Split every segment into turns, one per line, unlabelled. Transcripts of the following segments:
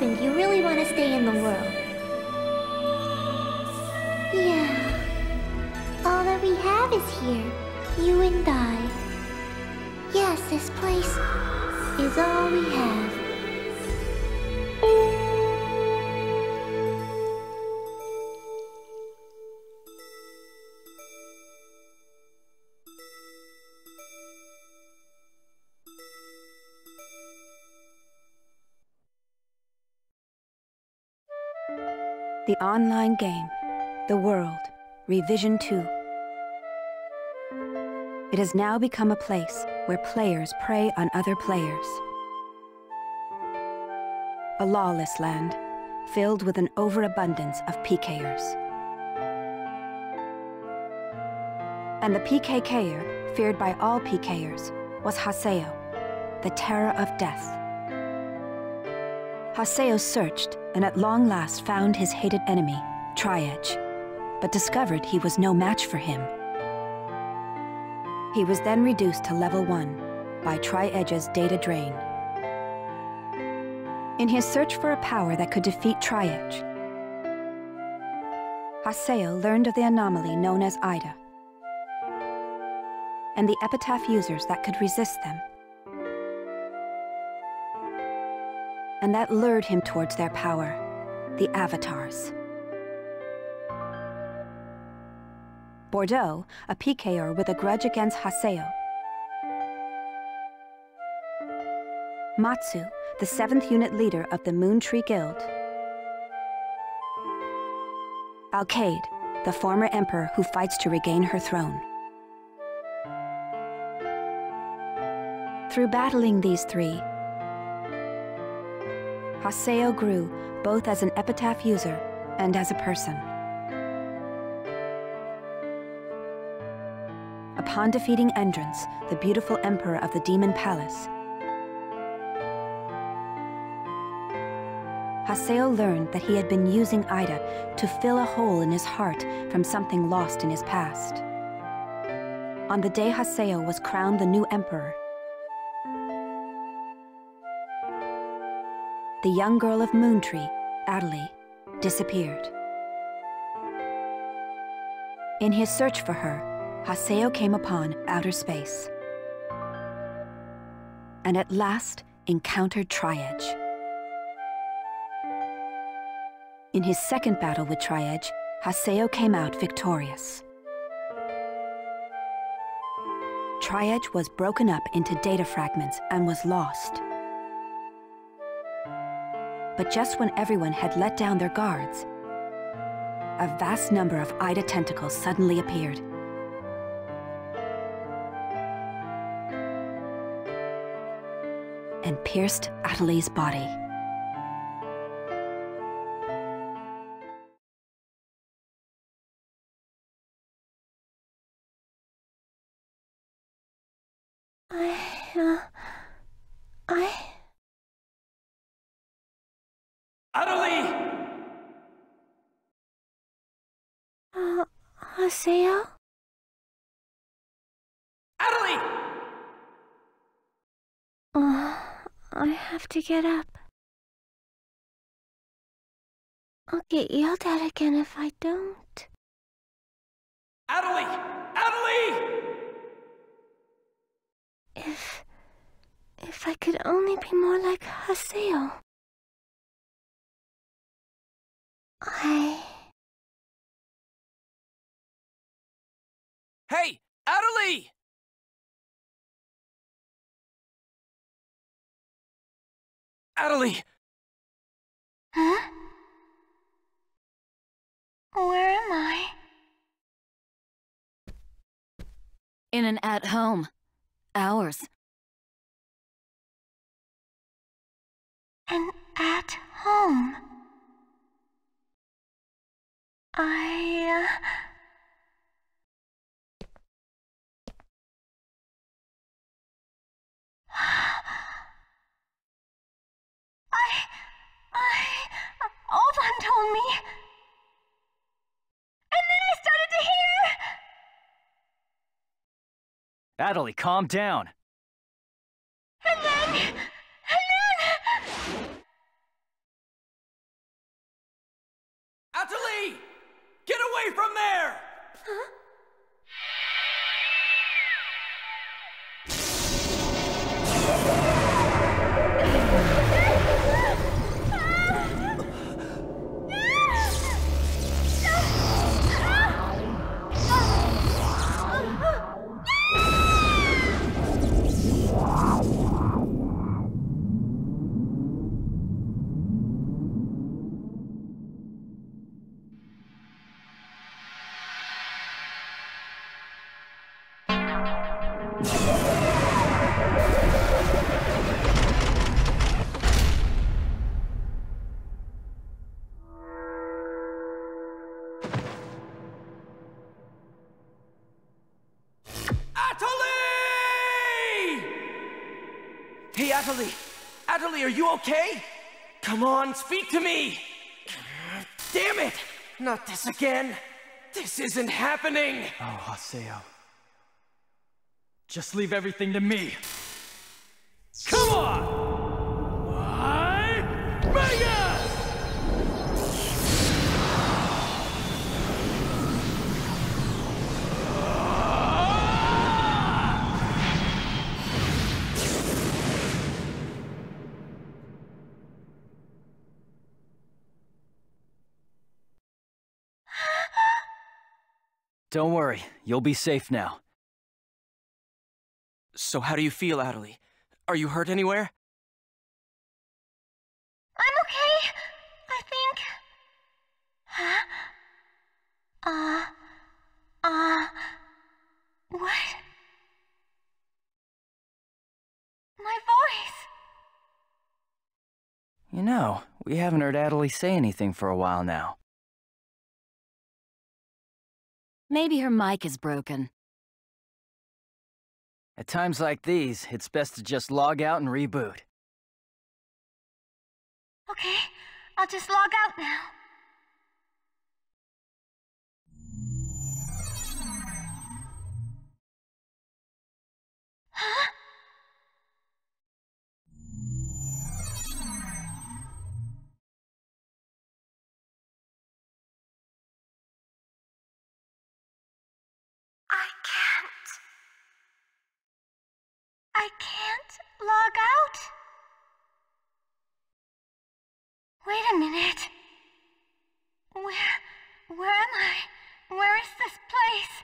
happened, you really want to stay in the world. Yeah. All that we have is here. You and I. Yes, this place is all we have.
The online game, The World, Revision 2. It has now become a place where players prey on other players. A lawless land, filled with an overabundance of PKers. And the PKKer, feared by all PKers, was Haseo, the terror of death. Haseo searched, and at long last found his hated enemy, Tri-Edge, but discovered he was no match for him. He was then reduced to level 1 by Tri-Edge's data drain. In his search for a power that could defeat Tri-Edge, Haseo learned of the anomaly known as Ida, and the epitaph users that could resist them. And that lured him towards their power, the Avatars. Bordeaux, a PKer with a grudge against Haseo. Matsu, the 7th unit leader of the Moon Tree Guild. Alkaid, the former emperor who fights to regain her throne. Through battling these three, Haseo grew both as an epitaph user and as a person. Upon defeating Endrance, the beautiful emperor of the Demon Palace, Haseo learned that he had been using Ida to fill a hole in his heart from something lost in his past. On the day Haseo was crowned the new emperor, the young girl of Moontree, Adelie, disappeared. In his search for her, Haseo came upon outer space, and at last encountered Tri-Edge. In his second battle with Tri-Edge, Haseo came out victorious. Tri-Edge was broken up into data fragments and was lost. But just when everyone had let down their guards, a vast number of Ida tentacles suddenly appeared. And pierced Adelie's body.
Adelie!
Haseo?
Adelie!
I have to get up. I'll get yelled at again if I don't.
Adelie! Adelie!
If I could only be more like Haseo.
Hey, Adelie! Adelie!
Huh? Where am I?
In an at-home. Ours.
And at home. Ovan told me. And then I started to hear.
Adelie, calm down.
And then
from there!
Huh?
Hey, Atali! Atali, are you okay? Come on, speak to me! Damn it! Not this again! This isn't happening! Oh, Haseo. Just leave everything to me. Come on! Why? Mega! Don't worry, you'll be safe now. So how do you feel, Atali? Are you hurt anywhere?
I'm okay, I think. What? My voice!
You know, we haven't heard Atali say anything for a while now.
Maybe her mic is broken.
At times like these, it's best to just log out and reboot.
Okay, I'll just log out now. Huh? I can't log out? Wait a minute. Where am I? Where is this place?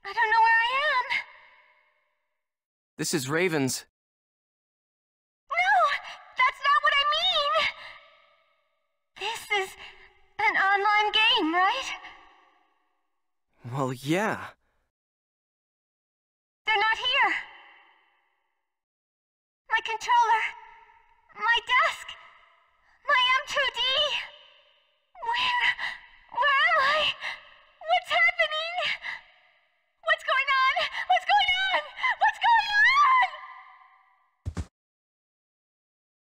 I don't know where I am.
This is Raven's.
No, that's not what I mean. This is an online game, right?
Well, yeah.
They're not here. My controller, my desk, my M2D. Where am I? What's happening? What's going on? What's going on? What's going on?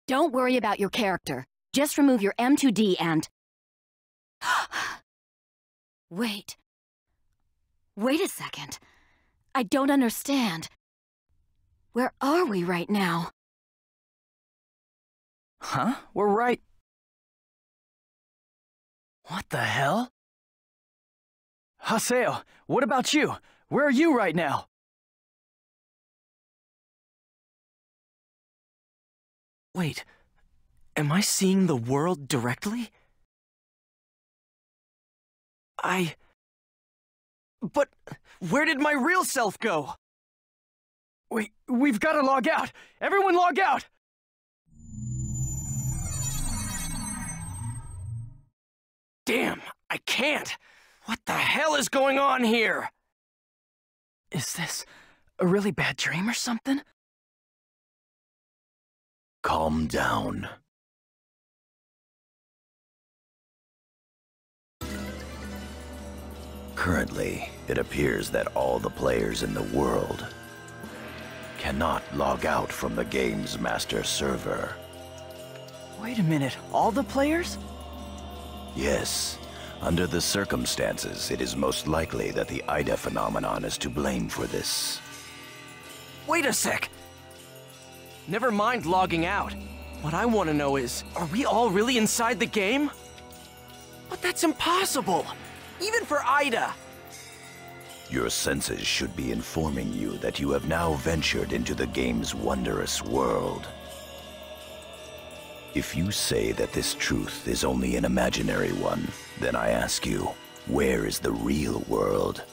Don't worry about your character. Just remove your M2D and... Wait. Wait a second. I don't understand. Where are we right now?
Huh? We're right... What the hell? Haseo, what about you? Where are you right now? Wait, am I seeing the world directly? But where did my real self go? We've got to log out! Everyone log out! Damn, I can't! What the hell is going on here? Is this a really bad dream or something?
Calm down. Currently, it appears that all the players in the world cannot log out from the game's master server.
Wait a minute, all the players?
Yes, under the circumstances, it is most likely that the Ida phenomenon is to blame for this.
Wait a sec! Never mind logging out. What I want to know is, are we all really inside the game? But that's impossible! Even for Ida!
Your senses should be informing you that you have now ventured into the game's wondrous world. If you say that this truth is only an imaginary one, then I ask you, where is the real world?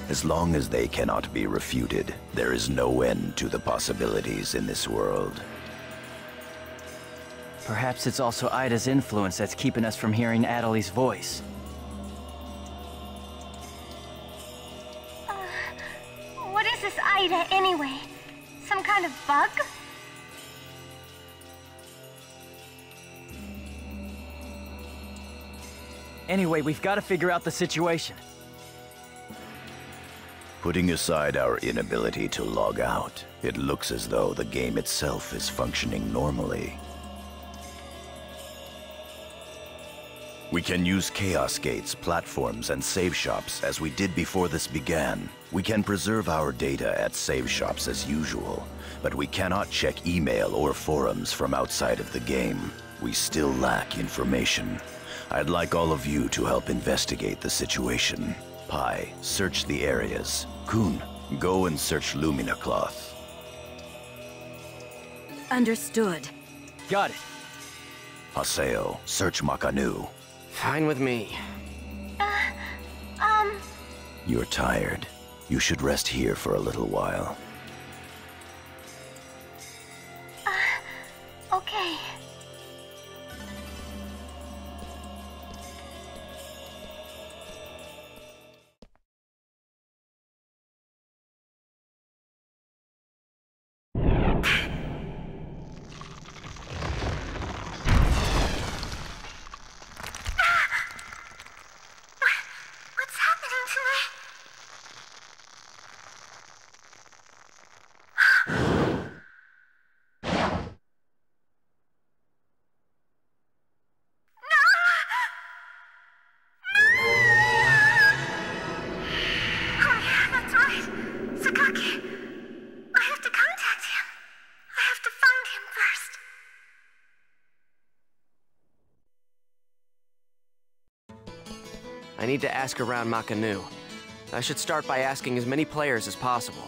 As long as they cannot be refuted, there is no end to the possibilities in this world.
Perhaps it's also Ida's influence that's keeping us from hearing Adelie's voice.
What is this Ida, anyway? Some kind of bug?
Anyway, we've got to figure out the situation.
Putting aside our inability to log out, it looks as though the game itself is functioning normally. We can use chaos gates, platforms, and save shops as we did before this began. We can preserve our data at save shops as usual, but we cannot check email or forums from outside of the game. We still lack information. I'd like all of you to help investigate the situation. Pi, search the areas. Kun, go and search Lumina Cloth.
Understood.
Got it.
Haseo, search Makanu.
Fine with me.
You're tired. You should rest here for a little while.
Okay. What's happening to me?
I need to ask around Makanu. I should start by asking as many players as possible.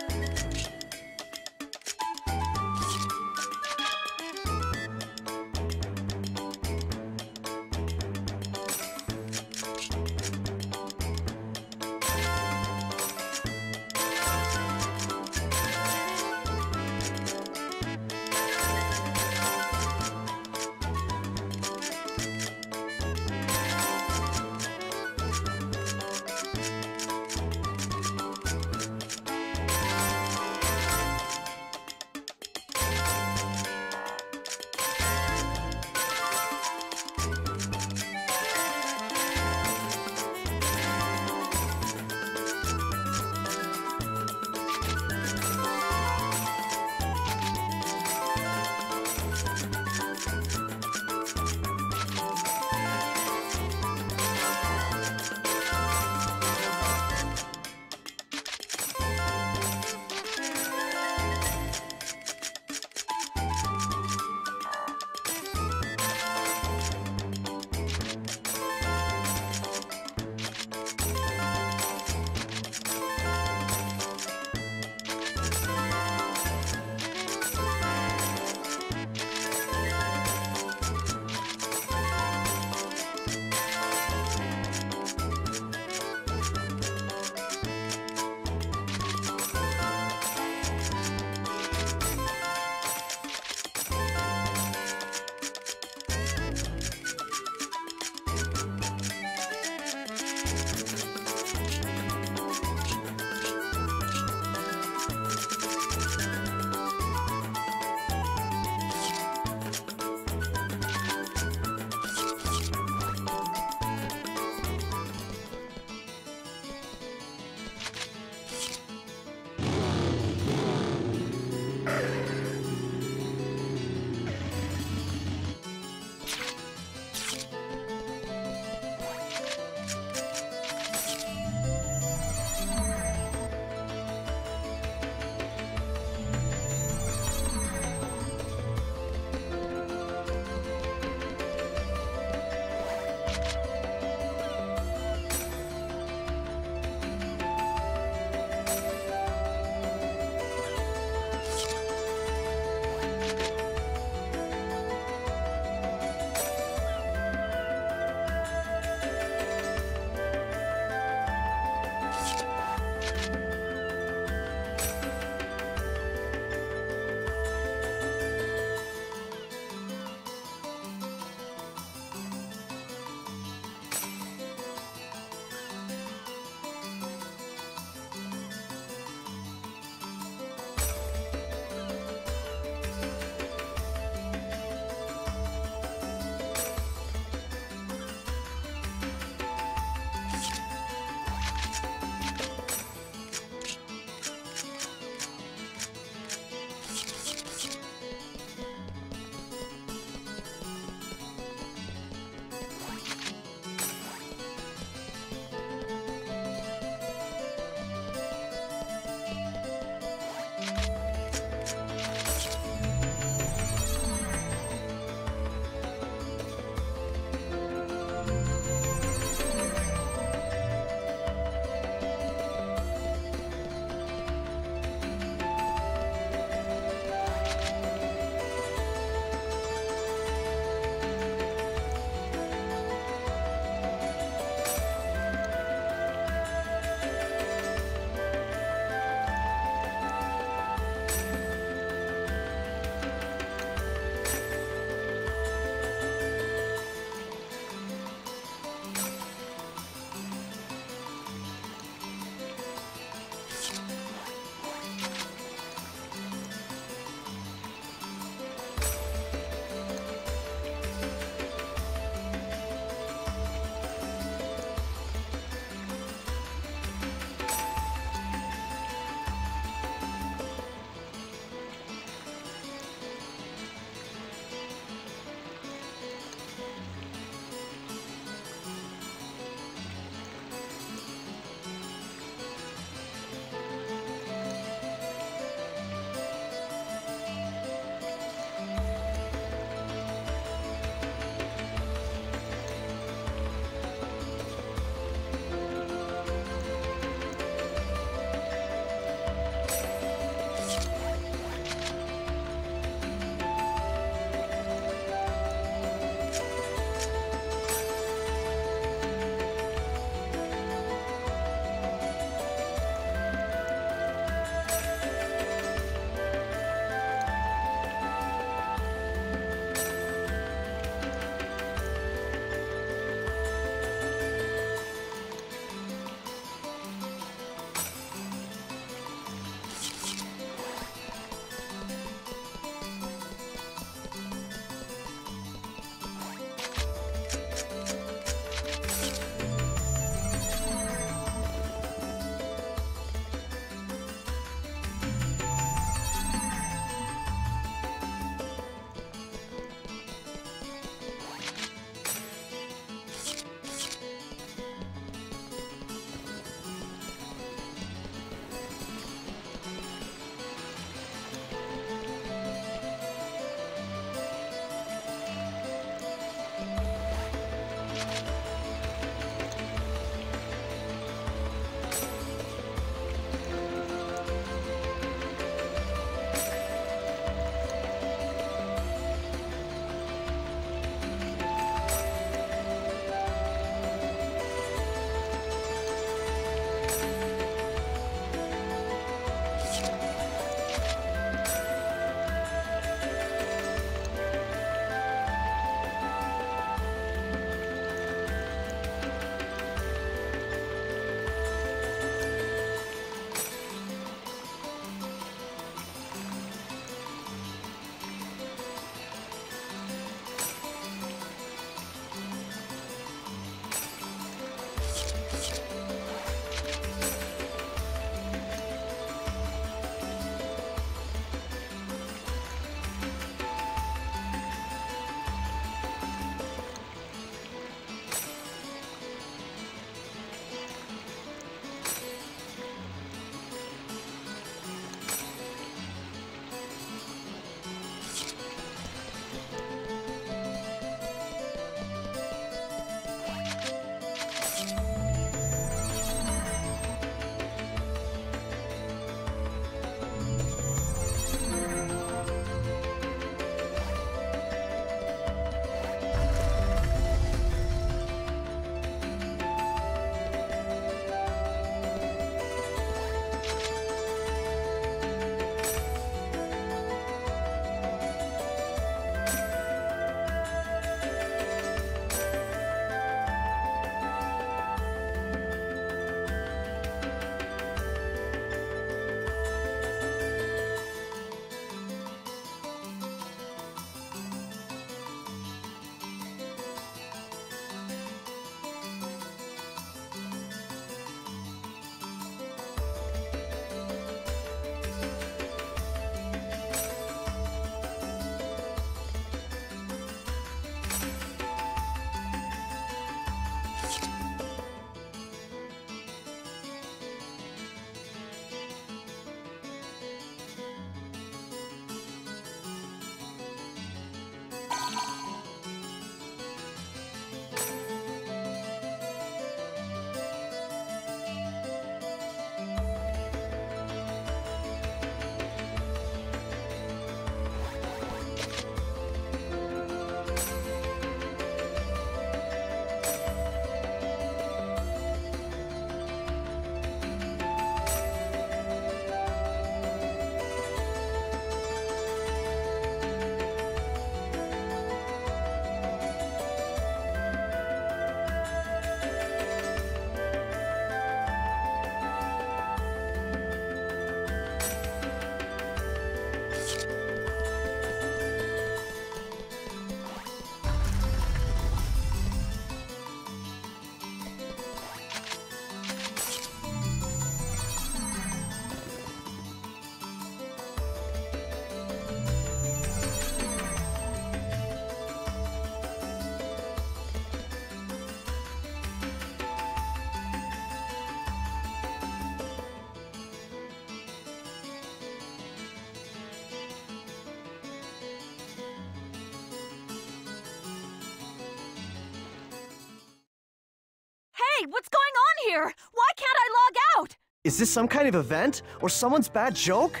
Wait, what's going on here? Why can't I log out?
Is this some kind of event? Or someone's bad joke?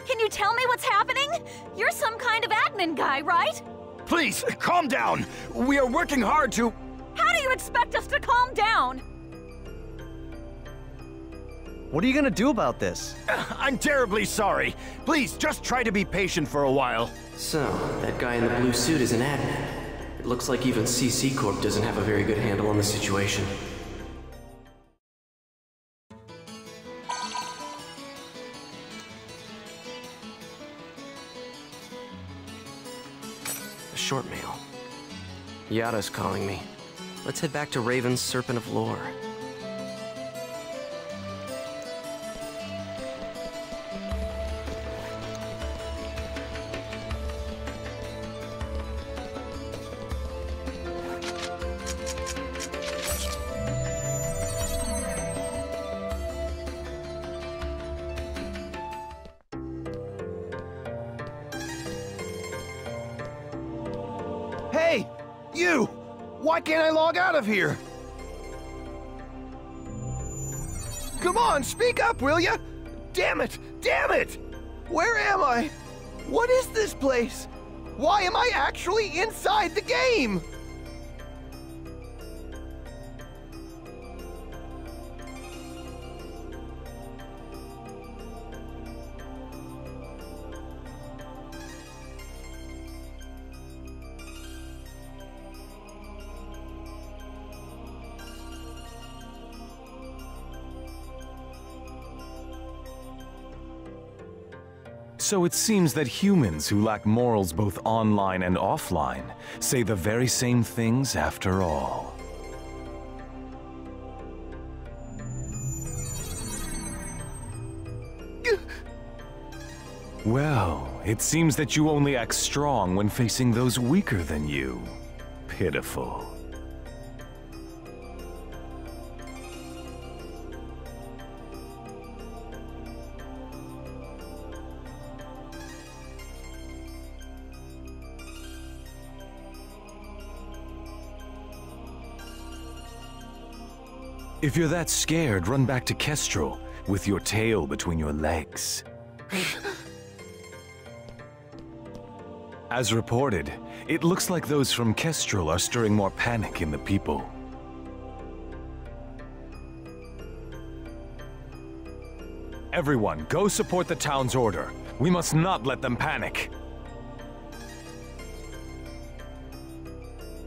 Can you tell me what's happening? You're some kind of admin guy, right?
Please, calm down. We are working hard to...
How do you expect us to calm down?
What are you gonna do about this?
I'm terribly sorry. Please, just try to be patient for a while.
So, that guy in the blue suit is an admin. It looks like even CC Corp doesn't have a very good handle on the situation. A short mail. Yada's calling me. Let's head back to Raven's Serpent of Lore.
Hey! You! Why can't I log out of here? Come on, speak up, will ya? Damn it! Damn it! Where am I? What is this place? Why am I actually inside the game?
So it seems that humans who lack morals both online and offline say the very same things after all. Well, it seems that you only act strong when facing those weaker than you. Pitiful. If you're that scared, run back to Kestrel with your tail between your legs. As reported, it looks like those from Kestrel are stirring more panic in the people. Everyone, go support the town's order. We must not let them panic.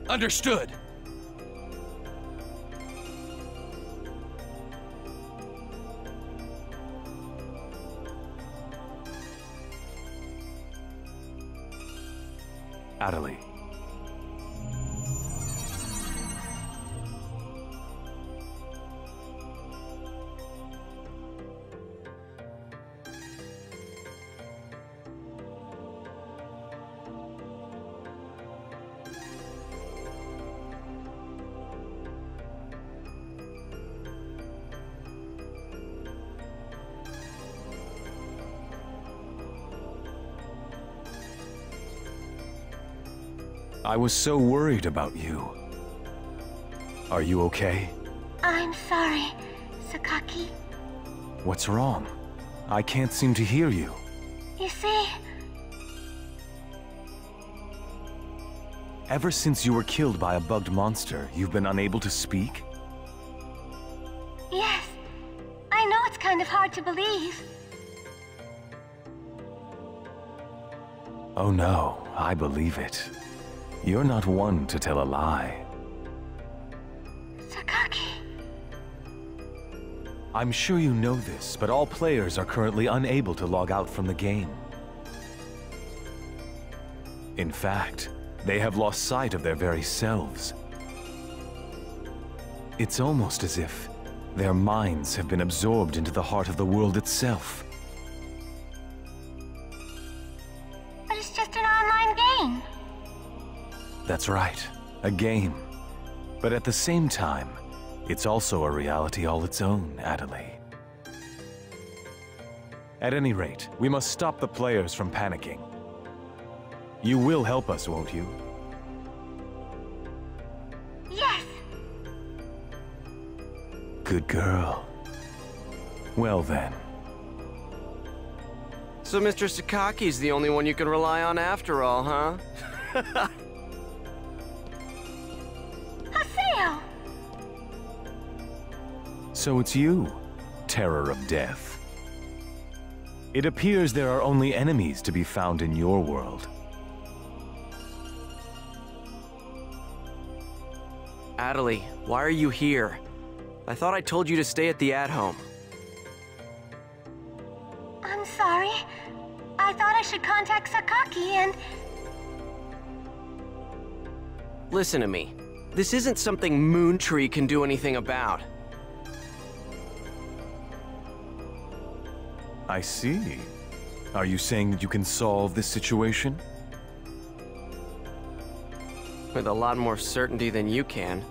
Understood.
Adelie. I was so worried about you. Are you okay?
I'm sorry, Sakaki.
What's wrong? I can't seem to hear you.
You see,
Ever since you were killed by a bugged monster, you've been unable to speak?
yes, I know it's kind of hard to believe.
Oh no, I believe it. You're not one to tell a lie.
Sakaki.
I'm sure you know this, but all players are currently unable to log out from the game. In fact, they have lost sight of their very selves. It's almost as if their minds have been absorbed into the heart of the world itself.
But it's just an online game.
That's right, a game. But at the same time, it's also a reality all its own, Adelie. At any rate, we must stop the players from panicking. You will help us, won't you?
Yes.
Good girl. Well then.
So Mr. Sakaki's the only one you can rely on after all, huh?
Haseo!
So it's you, Terror of Death. It appears there are only enemies to be found in your world.
Adelie, why are you here? I thought I told you to stay at the at-home.
I'm sorry. I thought I should contact Sakaki and...
Listen to me. This isn't something Moontree can do anything about.
I see. Are you saying that you can solve this situation?
With a lot more certainty than you can.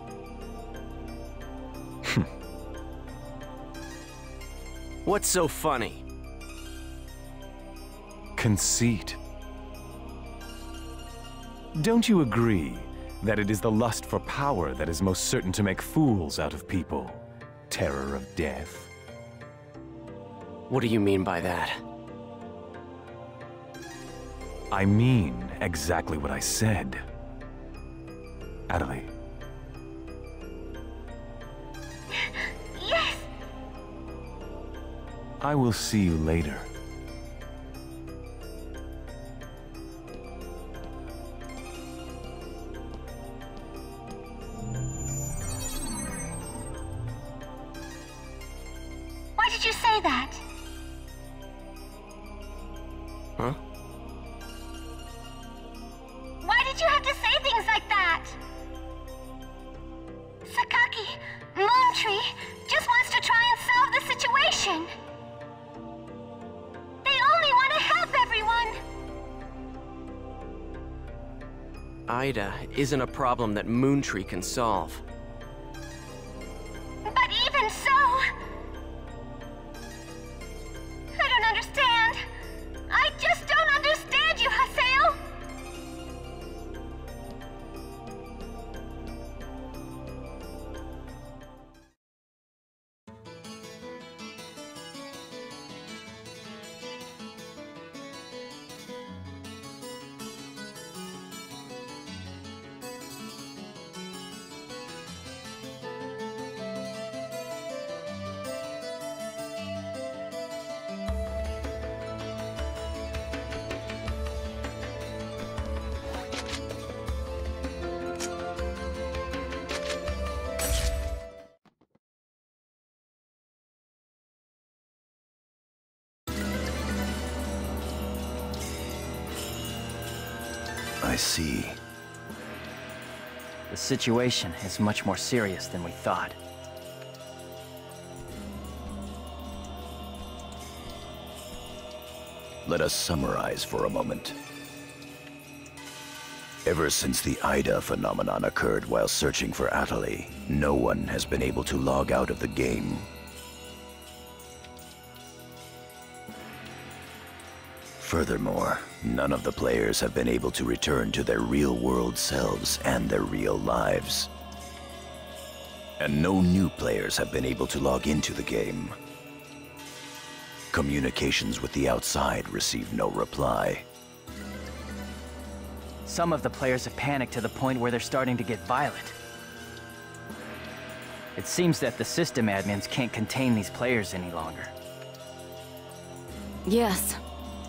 What's so funny?
Conceit. Don't you agree that it is the lust for power that is most certain to make fools out of people? Terror of Death.
What do you mean by that?
I mean exactly what I said. Adelie.
Yes!
I will see you later.
Why did you say that?
Huh?
Why did you have to say things like that? Sakaki, Moontree, just wants to try and solve the situation. They only want to help everyone.
Ida isn't a problem that Moontree can solve.
But even so... I don't understand. I just don't understand you, Haseo.
I see.
The situation is much more serious than we thought.
Let us summarize for a moment. Ever since the Ida phenomenon occurred while searching for Adelie, no one has been able to log out of the game. Furthermore, none of the players have been able to return to their real-world selves and their real lives. And no new players have been able to log into the game. Communications with the outside receive no reply.
Some of the players have panicked to the point where they're starting to get violent. It seems that the system admins can't contain these players any longer.
Yes.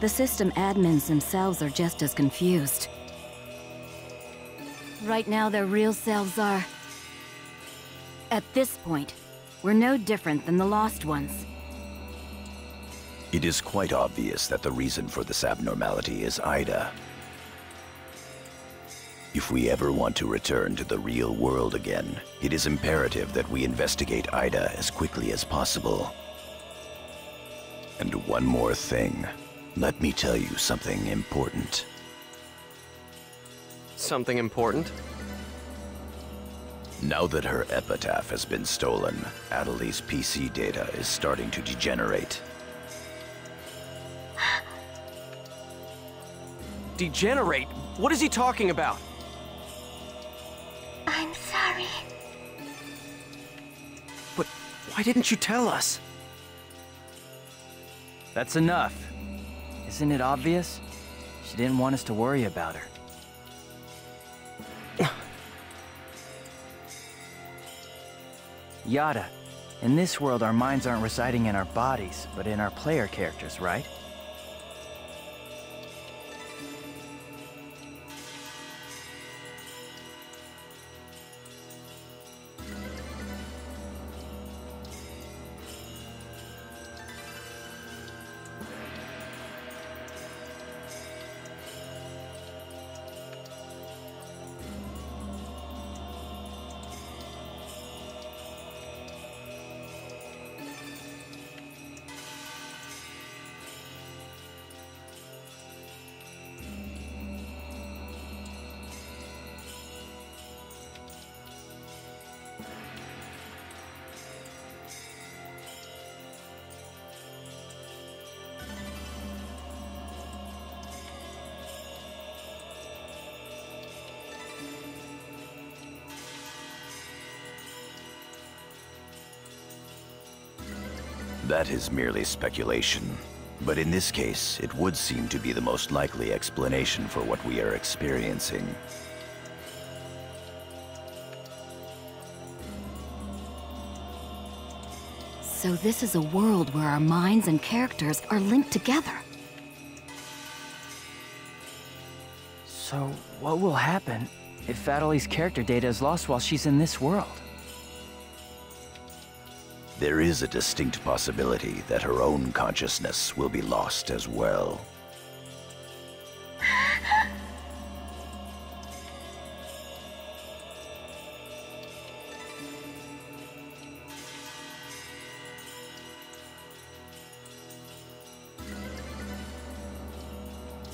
The system admins themselves are just as confused. Right now, their real selves are... At this point, we're no different than the Lost Ones.
It is quite obvious that the reason for this abnormality is Ida. If we ever want to return to the real world again, it is imperative that we investigate Ida as quickly as possible. And one more thing. Let me tell you something important.
Something important?
Now that her epitaph has been stolen, Adelie's PC data is starting to degenerate.
Degenerate? What is he talking about?
I'm sorry.
Why didn't you tell us?
That's enough. Isn't it obvious? She didn't want us to worry about her. Yada, in this world our minds aren't residing in our bodies, but in our player characters, right?
That is merely speculation. But in this case, it would seem to be the most likely explanation for what we are experiencing.
So this is a world where our minds and characters are linked together.
So, what will happen if Adeli's character data is lost while she's in this world?
There is a distinct possibility that her own consciousness will be lost as well.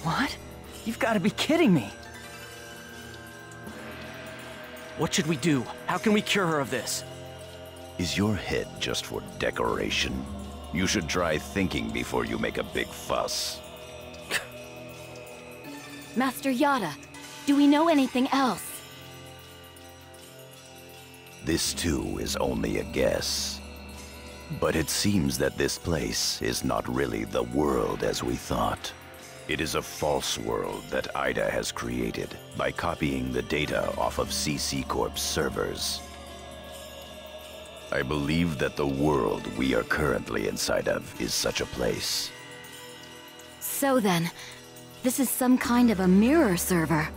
What? You've got to be kidding me!
What should we do? How can we cure her of this?
Is your head just for decoration? You should try thinking before you make a big fuss.
Master Yada, do we know anything else?
This too is only a guess. But it seems that this place is not really the world as we thought. It is a false world that Ida has created by copying the data off of CC Corp's servers. I believe that the world we are currently inside of is such a place.
So then, this is some kind of a mirror server.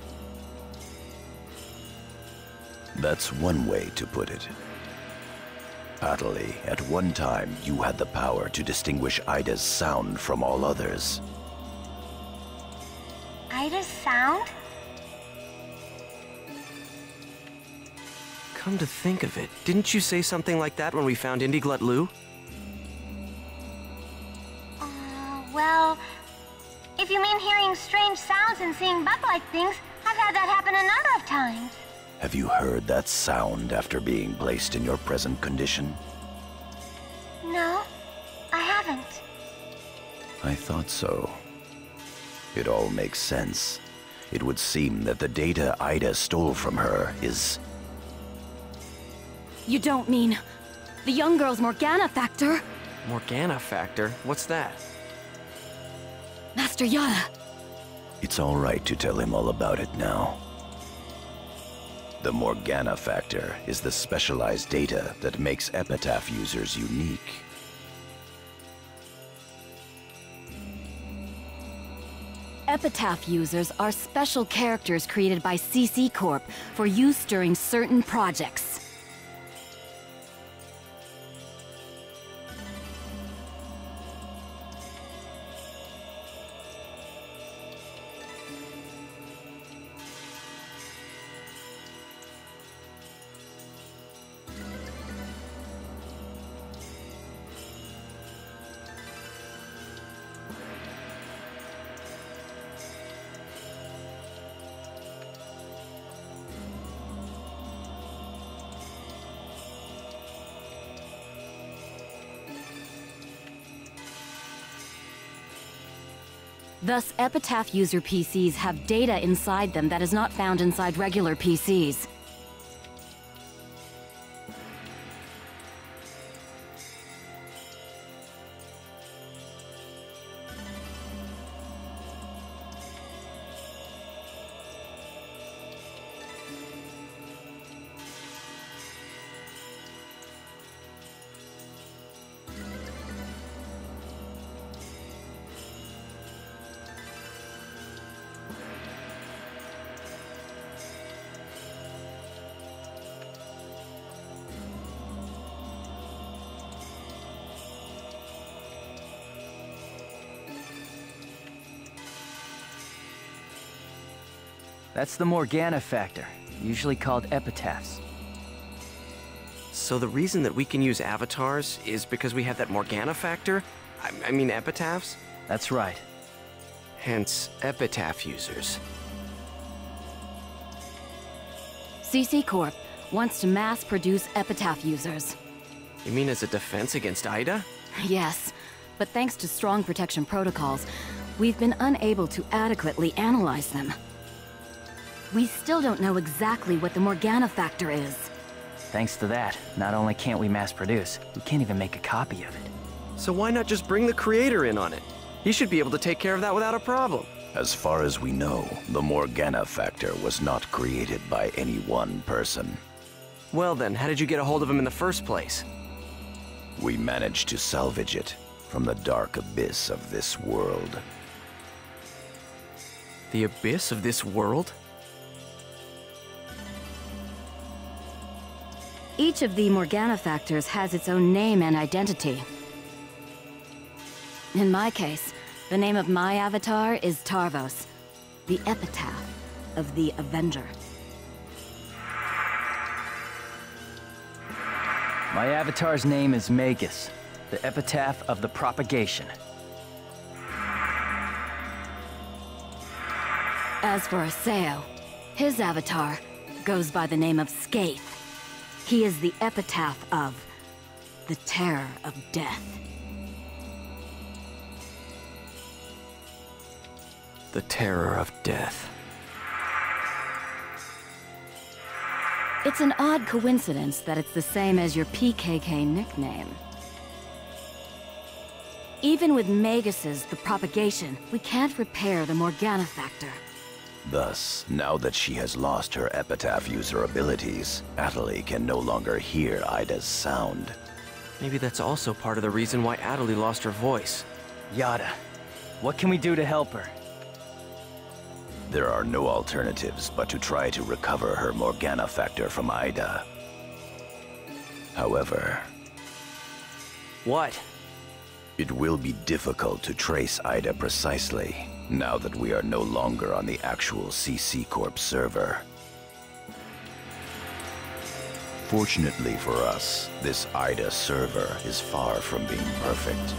That's one way to put it. Adeli, at one time you had the power to distinguish Ida's sound from all others.
Ida's sound?
Come to think of it, didn't you say something like that when we found Indiglut Lu?
Well, if you mean hearing strange sounds and seeing bug-like things, I've had that happen a number of times.
Have you heard that sound after being placed in your present condition?
No, I haven't.
I thought so. It all makes sense. It would seem that the data Ida stole from her is...
You don't mean the young girl's Morgana factor?
Morgana factor? What's that?
Master Yada.
It's all right to tell him all about it now. The Morgana factor is the specialized data that makes Epitaph users unique.
Epitaph users are special characters created by CC Corp for use during certain projects. Thus, Epitaph user PCs have data inside them that is not found inside regular PCs.
That's the Morgana factor, usually called epitaphs.
So the reason that we can use avatars is because we have that Morgana factor? I mean epitaphs?
That's right.
Hence, epitaph users.
CC Corp wants to mass-produce epitaph users.
You mean as a defense against Ida?
Yes, but thanks to strong protection protocols, we've been unable to adequately analyze them. We still don't know exactly what the Morgana factor is.
Thanks to that, not only can't we mass produce, we can't even make a copy of it.
So why not just bring the creator in on it? He should be able to take care of that without a problem.
As far as we know, the Morgana factor was not created by any one person.
Well then, how did you get a hold of him in the first place?
We managed to salvage it from the dark abyss of this world.
The abyss of this world?
Each of the Morgana factors has its own name and identity. In my case, the name of my avatar is Tarvos, the epitaph of the Avenger.
My avatar's name is Magus, the epitaph of the propagation.
As for Aseo, his avatar goes by the name of Skaith. He is the epitaph of the terror of death.
The terror of death.
It's an odd coincidence that it's the same as your PKK nickname. Even with Magus's The Propagation, we can't repair the Morgana factor.
Thus, now that she has lost her epitaph user abilities, Atali can no longer hear Ida's sound.
Maybe that's also part of the reason why Atali lost her voice.
Yada, what can we do to help her?
There are no alternatives but to try to recover her Morgana factor from Ida. However...
What?
It will be difficult to trace Ida precisely, now that we are no longer on the actual CC Corp server. Fortunately for us, this Ida server is far from being perfect.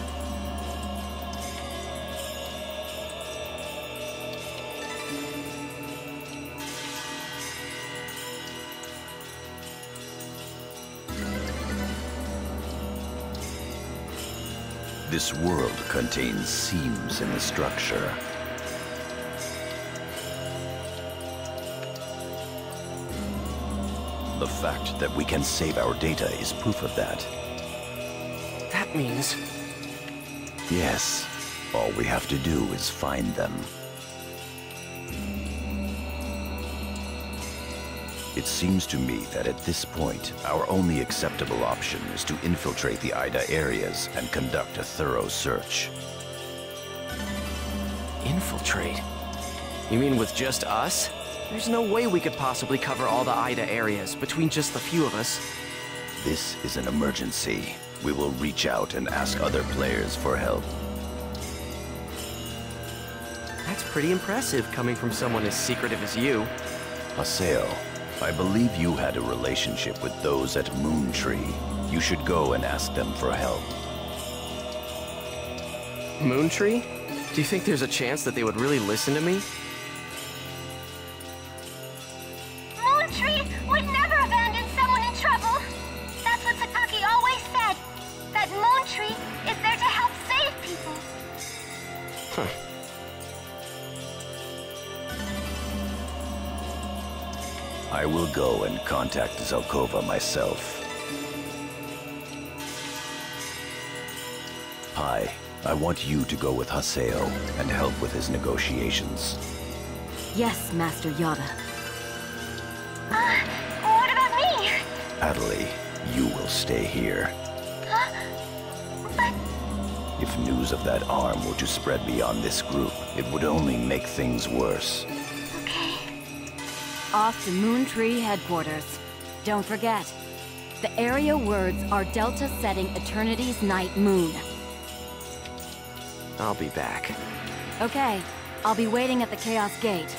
This world contains seams in the structure. The fact that we can save our data is proof of that.
That means...
Yes, all we have to do is find them. It seems to me that at this point, our only acceptable option is to infiltrate the Ida areas and conduct a thorough search.
Infiltrate? You mean with just us? There's no way we could possibly cover all the Ida areas between just the few of us.
This is an emergency. We will reach out and ask other players for help.
That's pretty impressive coming from someone as secretive as you.
Aseo, I believe you had a relationship with those at Moontree. You should go and ask them for help.
Moontree? Do you think there's a chance that they would really listen to me?
Moontree would never abandon someone in trouble. That's what Sakaki always said. That Moontree is there to help save people.
Huh.
I will go and contact Zelkova myself. Pi, I want you to go with Haseo and help with his negotiations.
Yes, Master Yada.
What about me?
Atali, you will stay here.
Huh? But...
If news of that arm were to spread beyond this group, it would only make things worse.
Okay.
Off to Moontree headquarters. Don't forget, the area words are Delta setting Eternity's night moon.
I'll be back.
Okay, I'll be waiting at the Chaos Gate.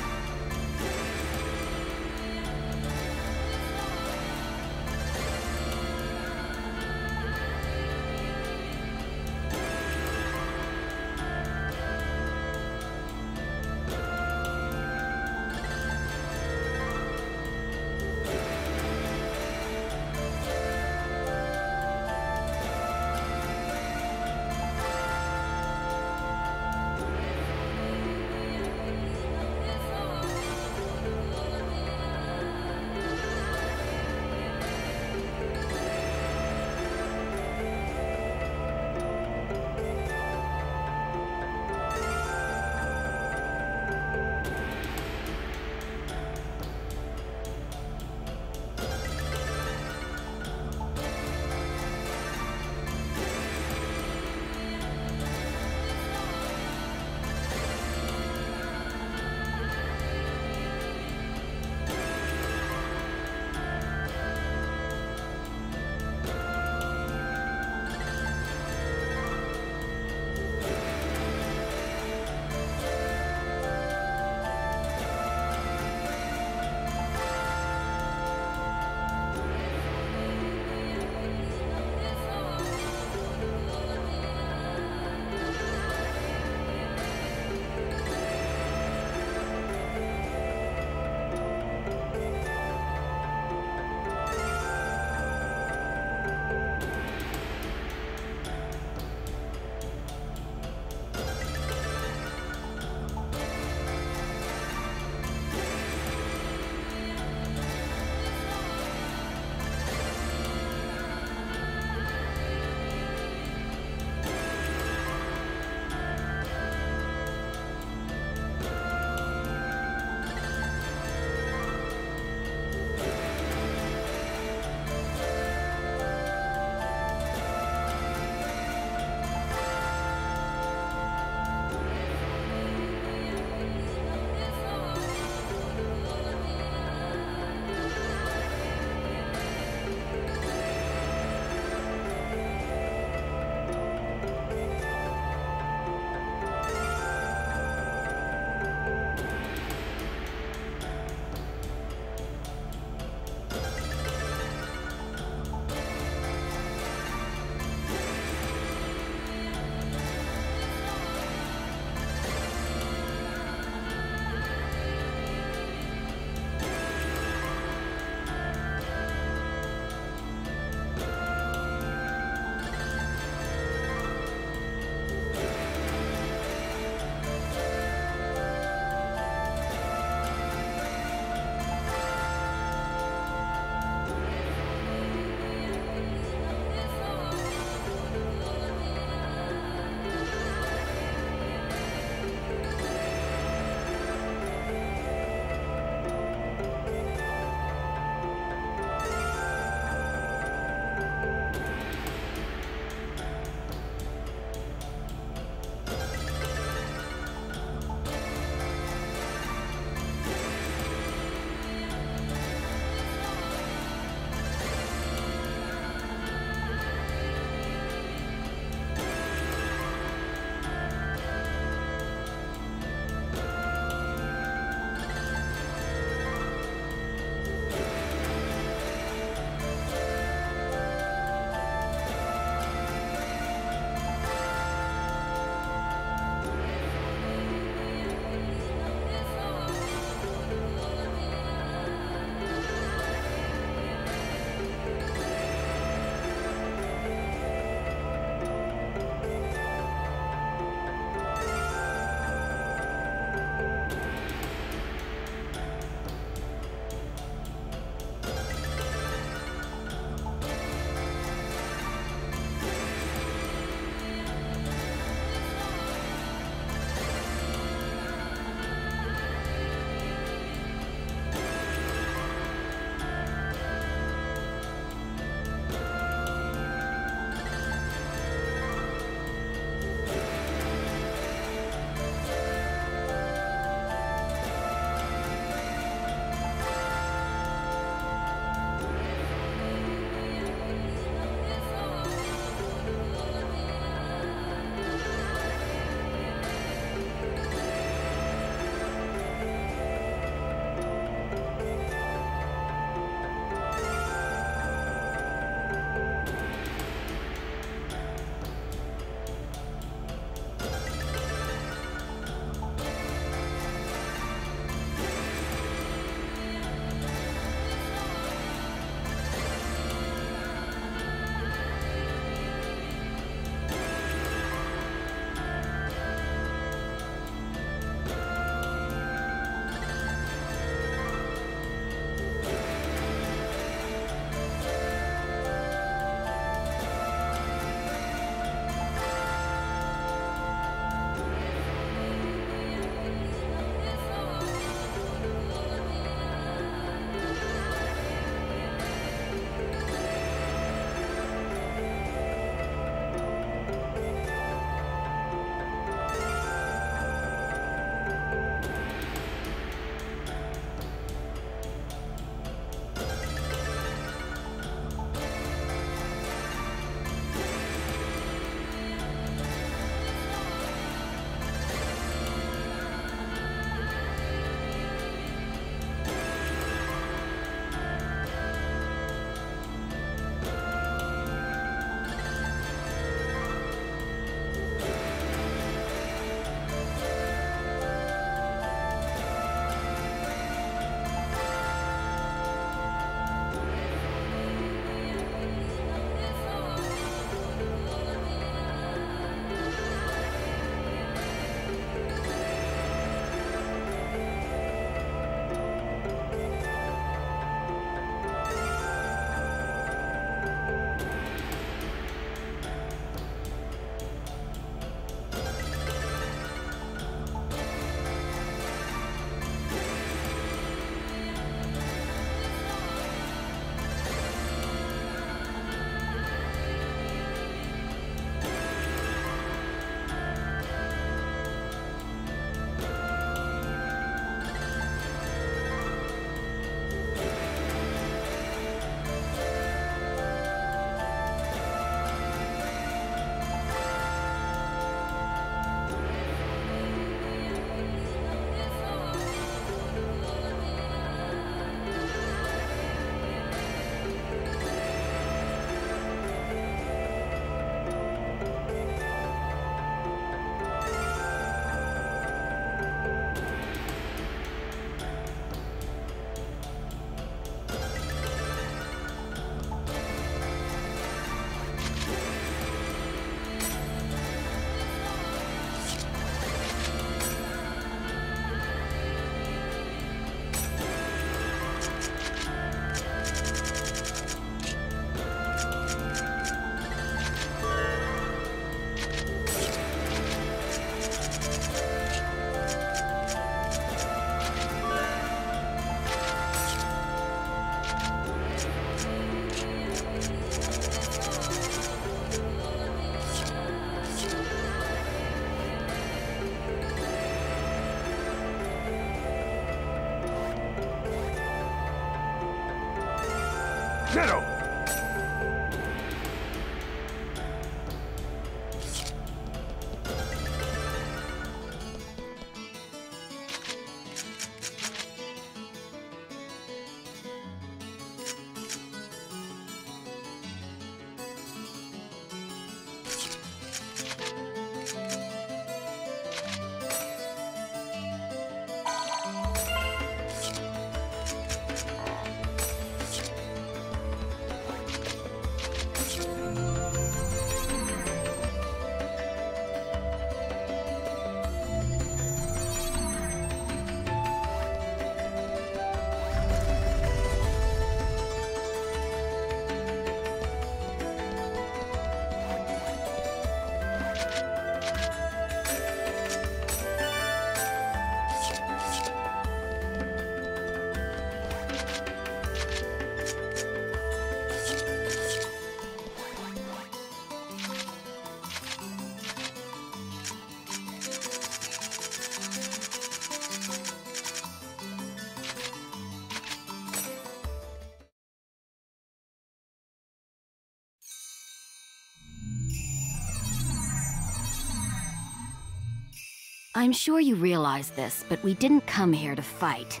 I'm sure you realize this, but we didn't come here to fight.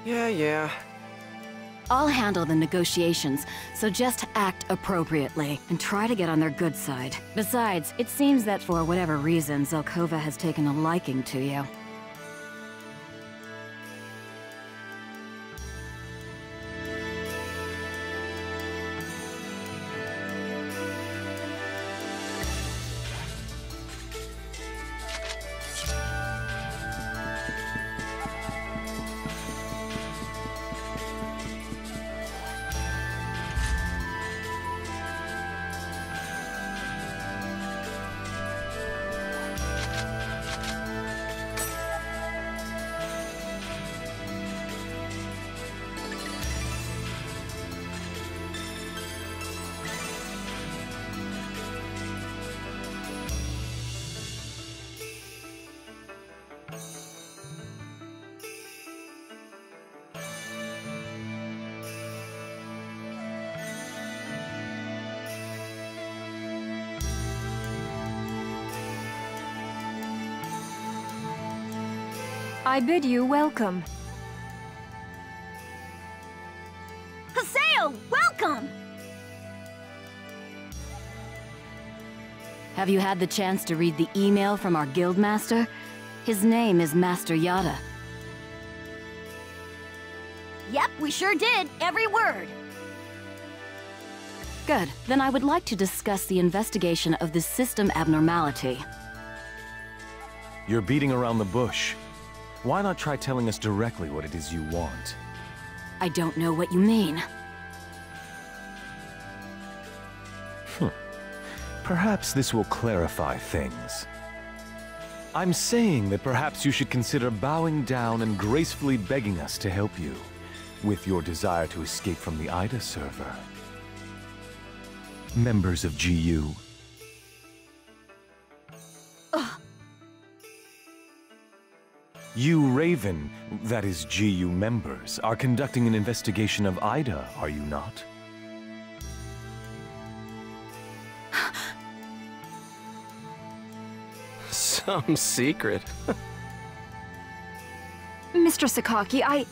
Yeah.
I'll handle the negotiations, so just act appropriately and try to get on their good side. Besides, it seems that for whatever reason, Zelkova has taken a liking to you.
I bid you welcome.
Haseo, welcome!
Have you had the chance to read the email from our guildmaster? His name is Master Yada.
Yep, we sure did. Every word.
Good. Then I would like to discuss the investigation of this system abnormality.
You're beating around the bush. Why not try telling us directly what it is you want?
I don't know what you mean.
Perhaps this will clarify things. I'm saying that perhaps you should consider bowing down and gracefully begging us to help you with your desire to escape from the Ida server. Members of GU. You Raven, that is GU members, are conducting an investigation of Ida, are you not?
Some secret.
Mr. Sakaki,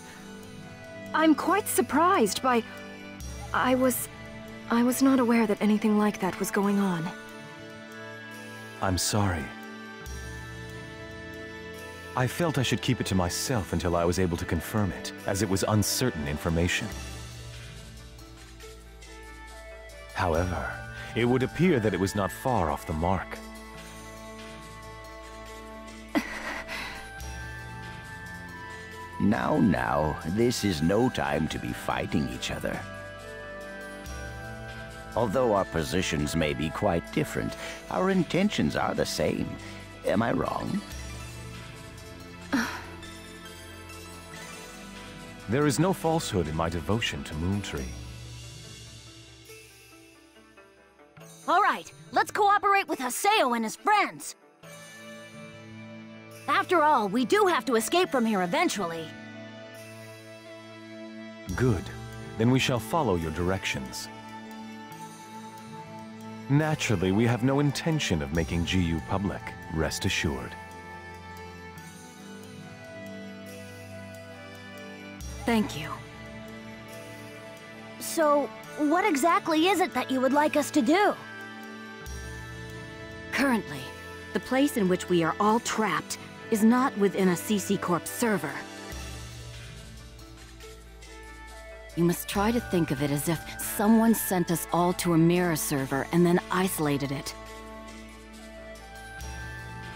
I'm quite surprised by... I was not aware that anything like that was going on.
I'm sorry. I felt I should keep it to myself until I was able to confirm it, as it was uncertain information. However, it would appear that it was not far off the mark.
Now, this is no time to be fighting each other. Although our positions may be quite different, our intentions are the same. Am I wrong?
There is no falsehood in my devotion to Moontree.
All right, let's cooperate with Haseo and his friends. After all, we do have to escape from here eventually.
Good. Then we shall follow your directions. Naturally, we have no intention of making GU public, rest assured.
Thank you.
So, what exactly is it that you would like us to do?
Currently, the place in which we are all trapped is not within a CC Corp server. You must try to think of it as if someone sent us all to a mirror server and then isolated it.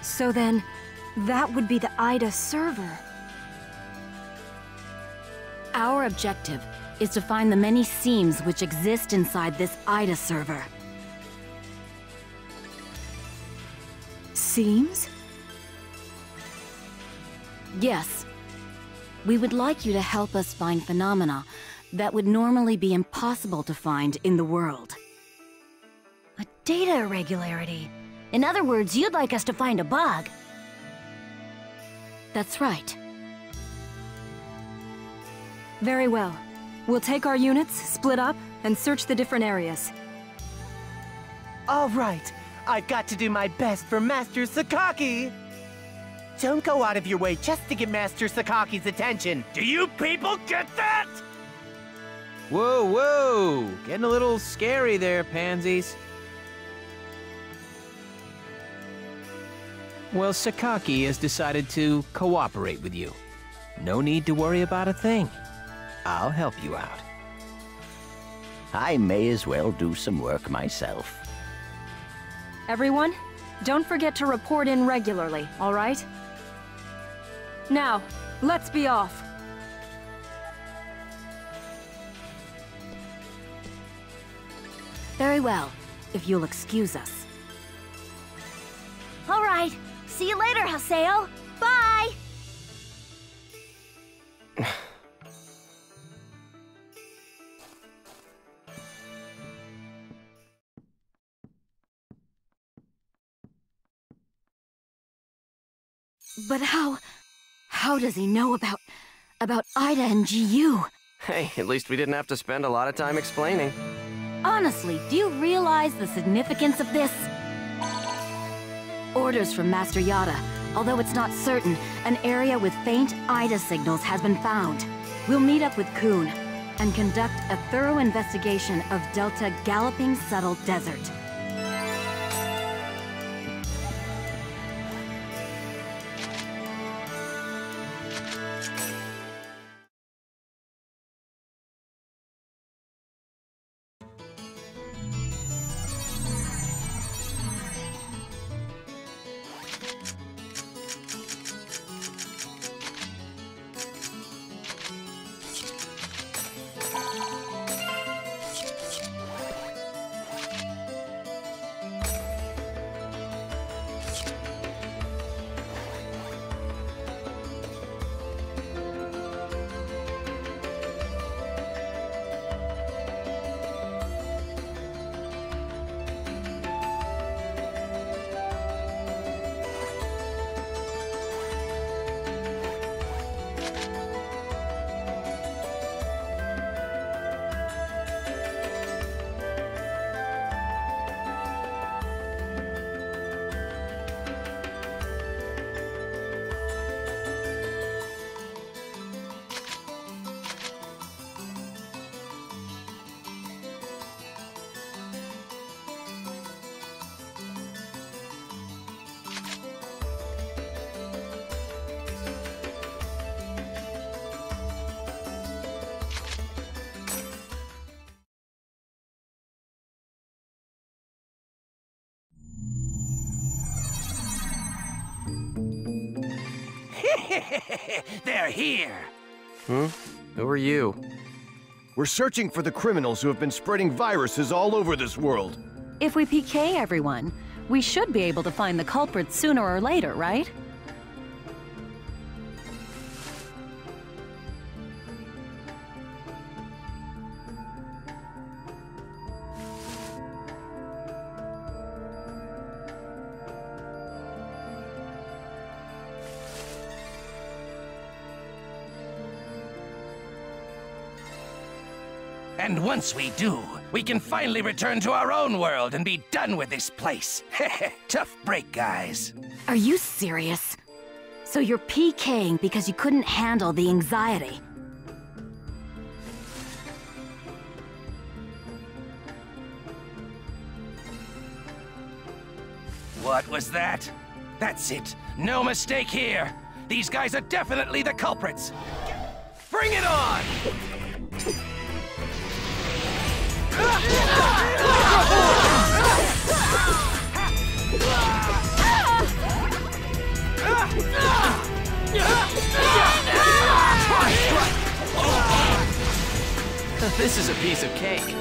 So then, that would be the AIDA server.
Our objective is to find the many seams which exist inside this AIDA server.
Seams?
Yes. We would like you to help us find phenomena that would normally be impossible to find in the world.
A data irregularity. In other words, you'd like us to find a bug.
That's right.
Very well. We'll take our units, split up, and search the different areas.
All right. I've got to do my best for Master Sakaki. Don't go out of your way just to get Master Sakaki's attention. Do you people get that?
Whoa, whoa! Getting a little scary there, pansies. Well, Sakaki has decided to cooperate with you. No need to worry about a thing. I'll help you out.
I may as well do some work myself.
Everyone, don't forget to report in regularly, all right? Now, let's be off.
Very well, if you'll excuse us.
All right. See you later, Haseo. Bye!
But how does he know about AIDA and GU?
Hey, at least we didn't have to spend a lot of time explaining.
Honestly, do you realize the significance of this? Orders from Master Yada. Although it's not certain, an area with faint AIDA signals has been found. We'll meet up with Kun and conduct a thorough investigation of Delta Galloping Settled Desert.
They're here!
Who are you?
We're searching for the criminals who have been spreading viruses all over this world.
If we PK everyone, we should be able to find the culprits sooner or later, right?
And once we do, we can finally return to our own world and be done with this place. Tough break, guys.
Are you serious? So you're PKing because you couldn't handle the anxiety?
What was that? That's it.
No mistake here. These guys are definitely the culprits. Bring it on!
This is a piece of cake.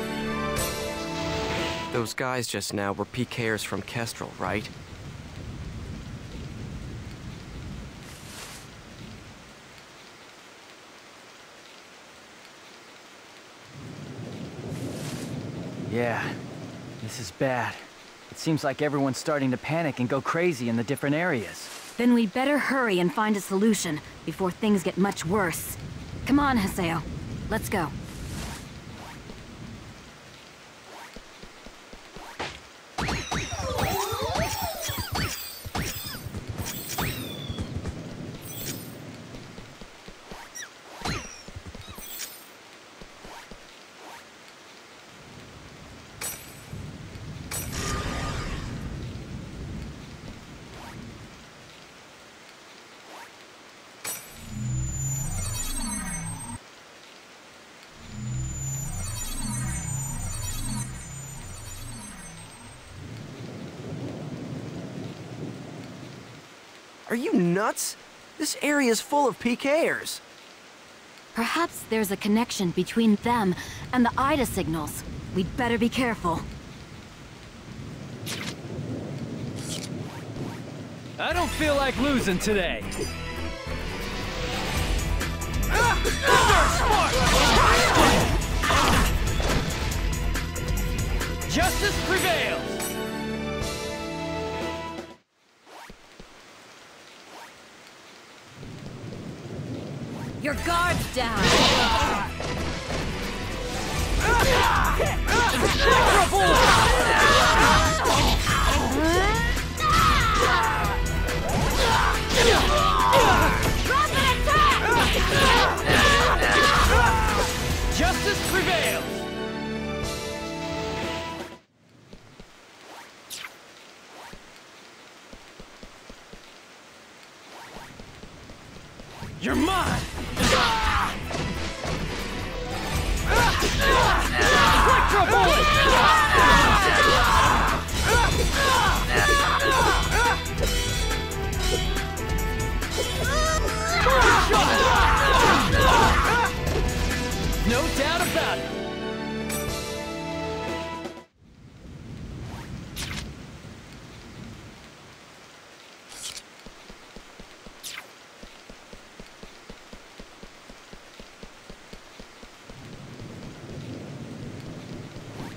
Those guys just now were PKers from Kestrel, right?
Yeah, this is bad. It seems like everyone's starting to panic and go crazy in the different areas.
Then we'd better hurry and find a solution before things get much worse. Come on, Haseo. Let's go.
Are you nuts? This area is full of PKers.
Perhaps there's a connection between them and the Ida signals. We'd better be careful.
I don't feel like losing today. Justice prevails!
Your guard's down!
Justice prevails! You're mine! Electro bullet! No doubt about it!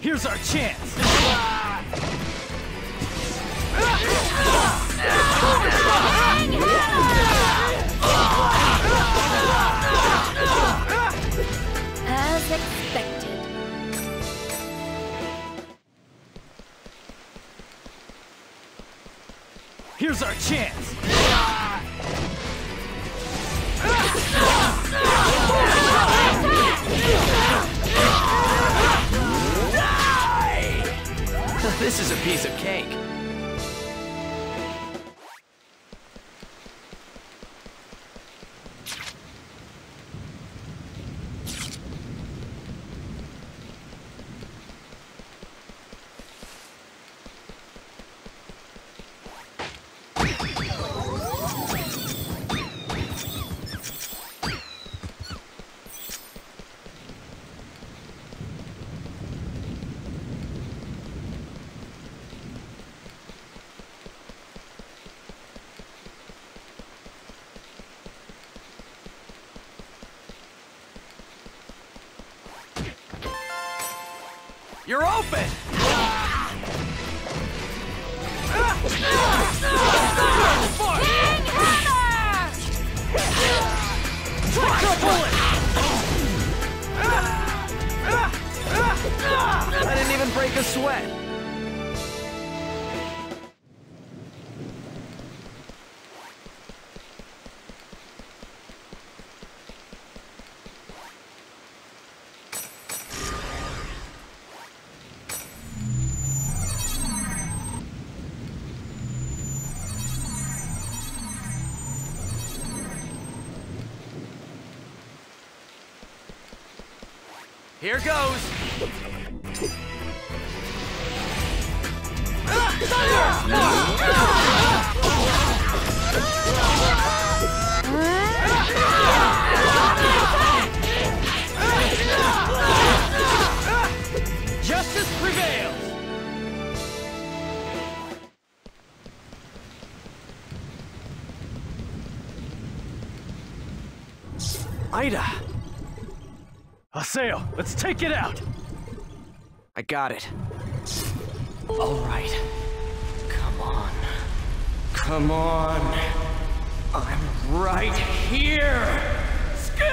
Here's our chance!
As expected.
Here's our chance!
This is a piece of cake.
You're open!
I didn't even break a sweat.
Here goes! Justice prevails! Ida!
Haseo, let's take it out!
I got it. All right. Come on. Come on. I'm right here! Skate!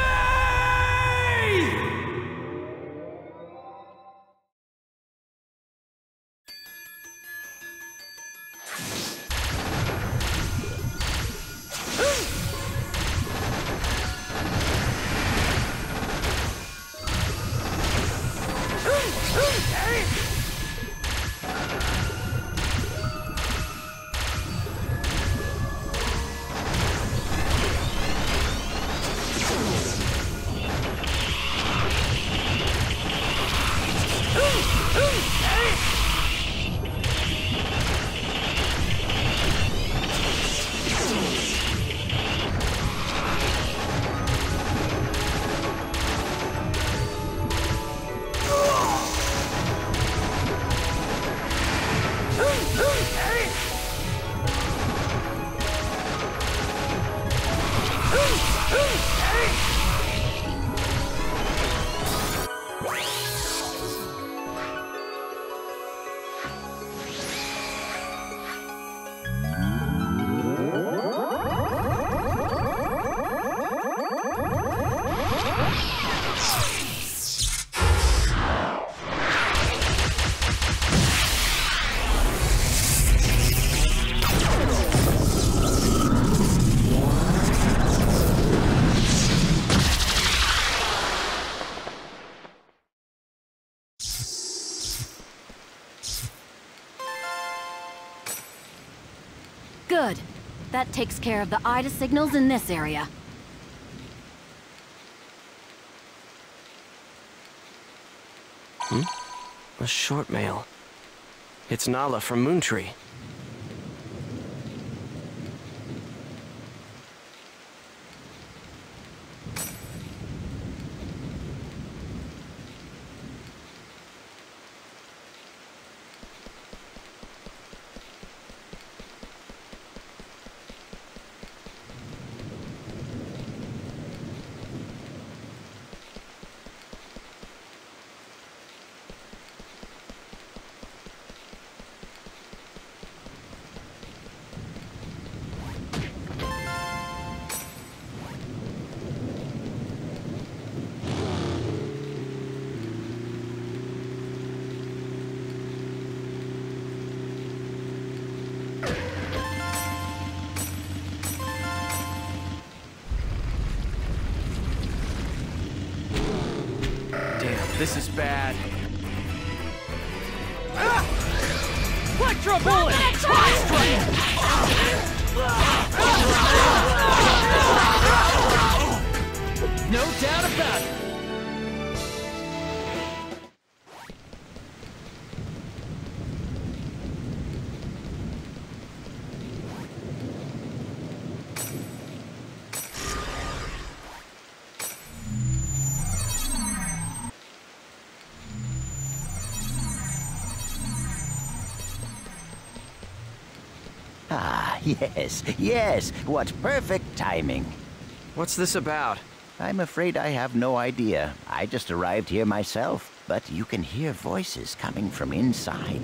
Good. That takes care of the Ida signals in this area.
A short mail. It's Nala from Moontree. This is bad.
Electro bullet! No doubt about it.
Ah, yes, yes. What perfect timing.
What's this about?
I'm afraid I have no idea. I just arrived here myself, but you can hear voices coming from inside.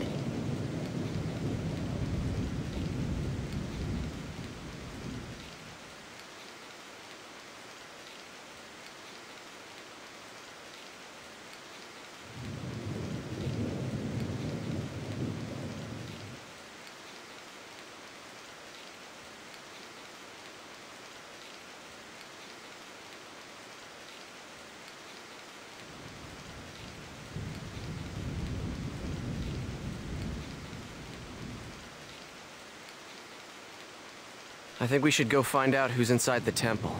I think we should go find out who's inside the temple.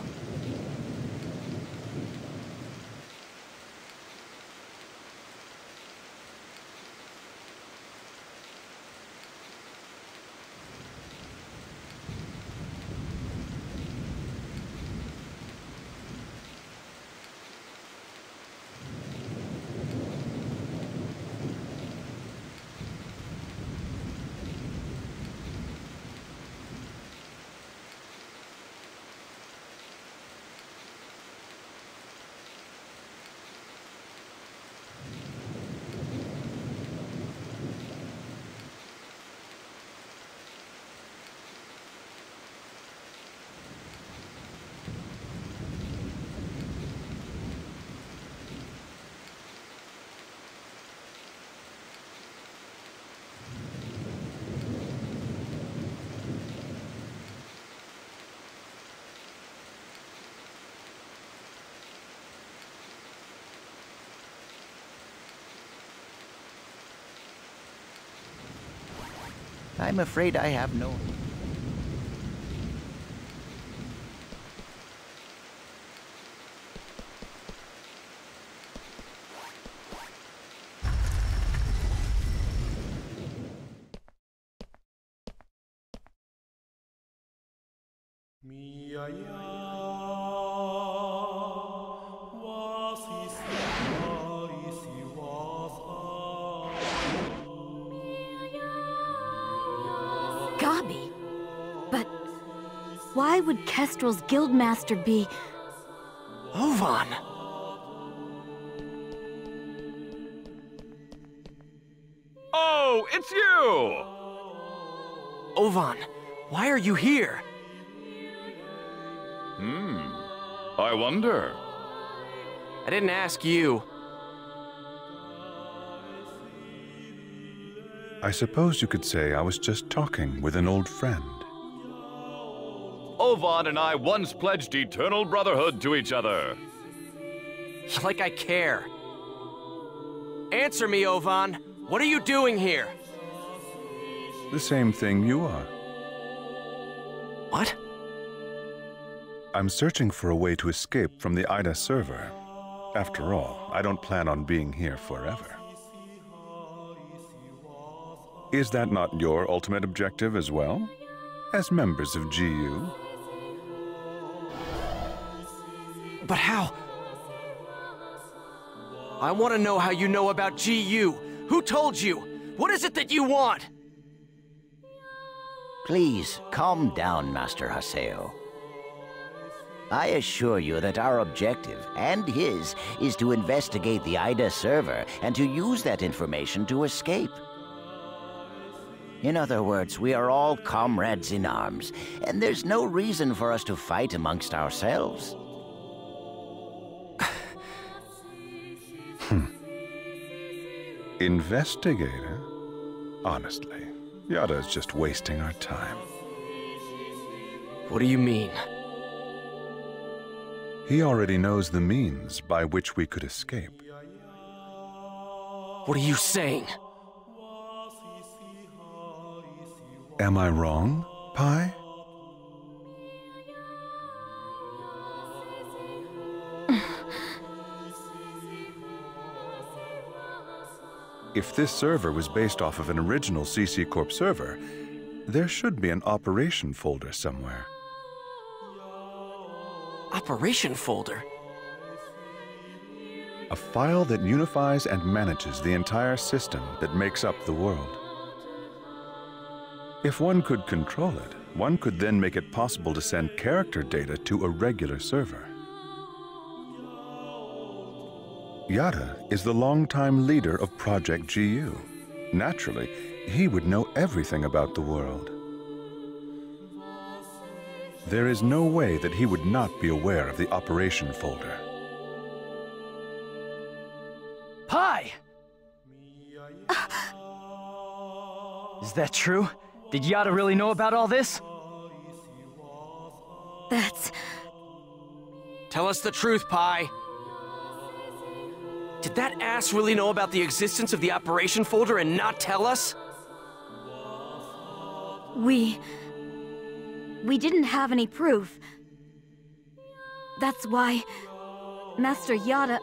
I'm afraid I have no...
Gabi? But why would Kestrel's guildmaster be...
Ovan!
Oh, it's you!
Ovan, why are you here?
I wonder.
I didn't ask you.
I suppose you could say I was just talking with an old friend.
Ovan and I once pledged eternal brotherhood to each other.
Like I care. Answer me, Ovan. What are you doing here?
The same thing you are.
What?
I'm searching for a way to escape from the Ida server. After all, I don't plan on being here forever. Is that not your ultimate objective as well? As members of GU?
But how? I want to know how you know about GU. Who told you? What is it that you want?
Please, calm down, Master Haseo. I assure you that our objective, and his, is to investigate the Ida server and to use that information to escape. In other words, we are all comrades in arms, and there's no reason for us to fight amongst ourselves.
Investigator? Honestly, Yada's just wasting our time.
What do you mean?
He already knows the means by which we could escape.
What are you saying?
Am I wrong, Pai? If this server was based off of an original CC Corp server, there should be an operation folder somewhere.
Operation folder?
A file that unifies and manages the entire system that makes up the world. If one could control it, one could then make it possible to send character data to a regular server. Yada is the longtime leader of Project GU. Naturally, he would know everything about the world. There is no way that he would not be aware of the operation folder.
Pai! Is that true? Did Yada really know about all this?
That's...
Tell us the truth, Pai. Did that ass really know about the existence of the operation folder and not tell us?
We didn't have any proof. That's why Master Yada...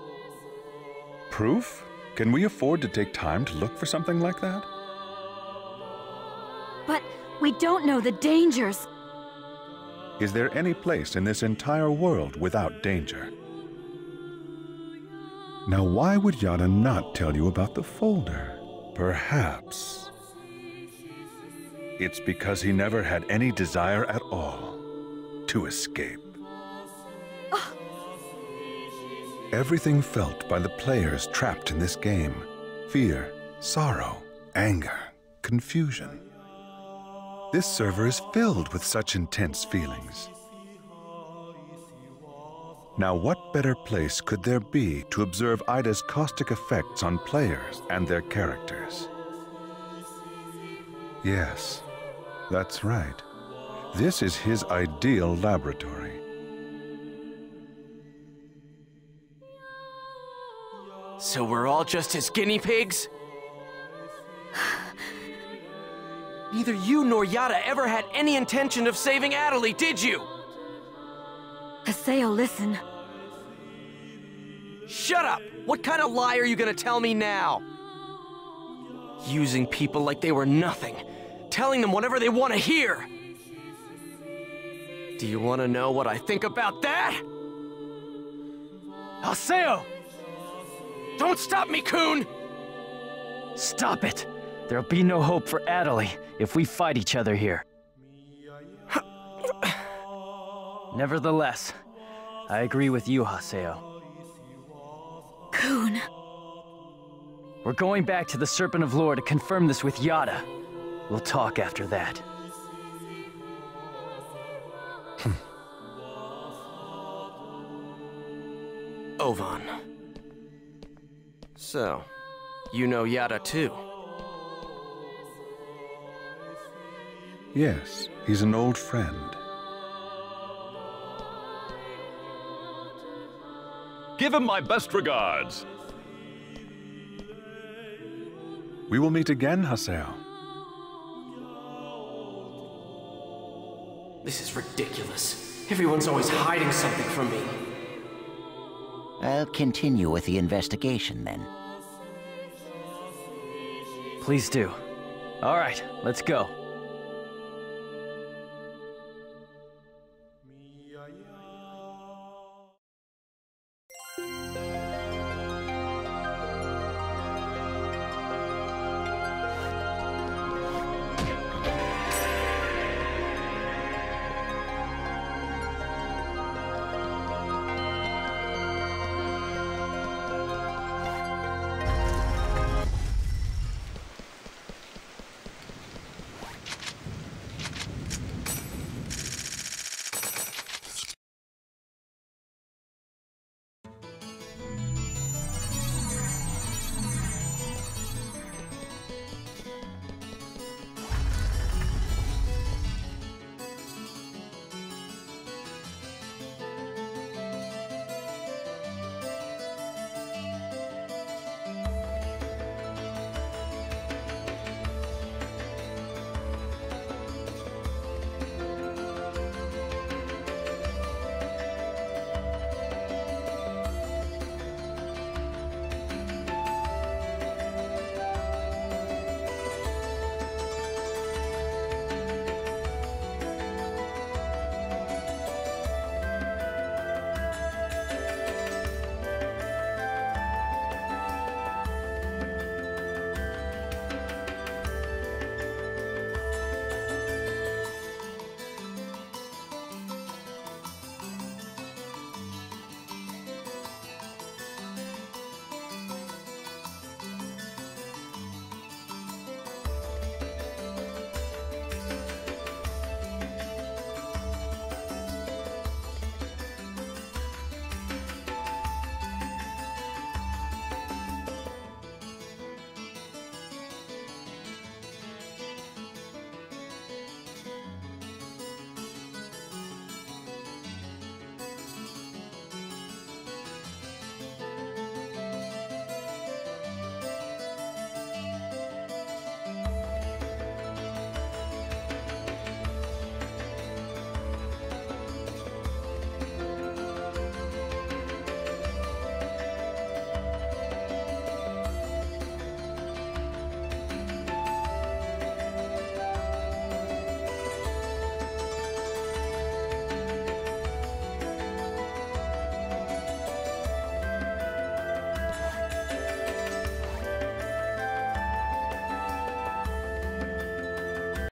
Proof? Can we afford to take time to look for something like that?
But we don't know the dangers.
Is there any place in this entire world without danger? Now, why would Yada not tell you about the folder? Perhaps it's because he never had any desire at all to escape. Everything felt by the players trapped in this game: fear, sorrow, anger, confusion. This server is filled with such intense feelings. Now, what better place could there be to observe Ida's caustic effects on players and their characters? Yes, that's right. This is his ideal laboratory.
So we're all just his guinea pigs?
Neither you nor Yada ever had any intention of saving Adelie, did you?
Haseo, listen.
Shut up! What kind of lie are you gonna tell me now? Using people like they were nothing. Telling them whatever they want to hear. Do you want to know what I think about that?
Haseo!
Don't stop me, Coon!
Stop it! There'll be no hope for Adelie if we fight each other here. Nevertheless, I agree with you, Haseo.
Coon.
We're going back to the Serpent of Lore to confirm this with Yada. We'll talk after that.
Ovan. So, you know Yada too?
Yes, he's an old friend.
Give him my best regards.
We will meet again, Haseo.
This is ridiculous. Everyone's always hiding something from me.
I'll continue with the investigation then.
Please do. All right, let's go.